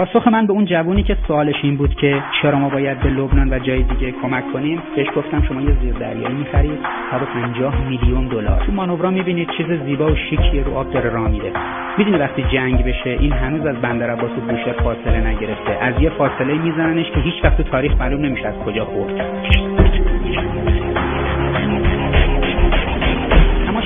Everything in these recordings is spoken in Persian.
پاسخ من به اون جوونی که سوالش این بود که چرا ما باید به لبنان و جای دیگه کمک کنیم، بهش گفتم شما یه زیردریایی می‌خرید 150 میلیون دلار. تو مانورها می‌بینید چیز زیبا و شیکی رو آب داره راه میره. می‌دونید وقتی جنگ بشه این هنوز از بندر عباس و بوشهر فاصله نگرفته. از یه فاصله میزننش که هیچ وقت تو تاریخ معلوم نمیشه از کجا خورد.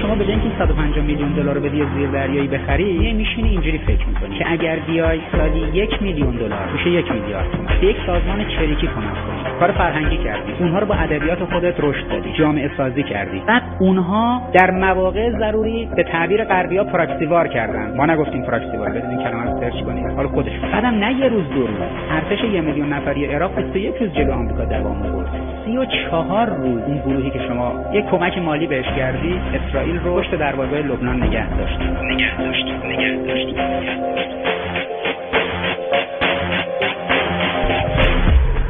شما بدین که 150 میلیون دلار رو بدی زیردریایی بخری، یه میشینی اینجوری فکر میکنی که اگر بیای سالی 1 میلیون دلار میشه 1 میلیارد تومان به یک سازمان چریکی کمک کنی، کار فرهنگی کردی، اونها رو با ادبیات خودت رشد دادی، جامعه سازی کردی، بعد اونها در مواقع ضروری به تعبیر غربی‌ها پراکسیوار کردن. ما نگفتیم پراکسیوار، بدید این کلمه رو سرچ کنید، حالا خودش بعدم نه یه روز دو روز، ارتش 1 میلیون نفری عراق 21 روز جلو آمریکا دوام آورد. 34 روز اون گروهی که شما یک کمک مالی بهش کردی اسرائیل رو پشت دروازه لبنان نگه داشت.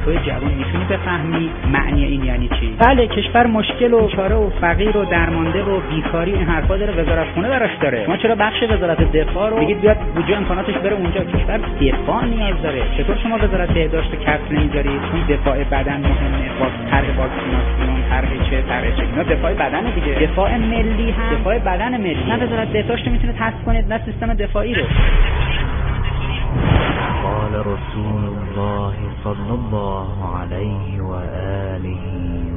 توی جوان میتونی بفهمی معنی این یعنی چی؟ بله کشور مشکل و چاره و فقیر و درمانده و بیکاری این حرفا داره، وزارت خونه براش داره. شما چرا بخش وزارت دفاع رو میگید بیاد بودجه امکاناتش بره اونجا؟ کشور دفاع نیاز داره. چطور شما وزارت بهداشت کسب نمیذارید؟ چون دفاع بدن مهمه، با طرح واکسیناسیون، طرح چه اینا دفاع بدن دیگه. دفاع ملی هم دفاع بدن ملی. نه وزارت بهداشت میتونه حذف کنید نه سیستم دفاعی رو. قال رسول الله صلى الله عليه وآله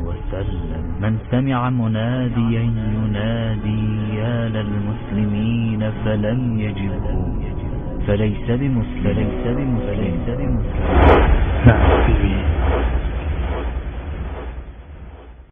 وسلم من سمع مناديا ينادي يا للمسلمين فلم يجبه فليس بمسلم.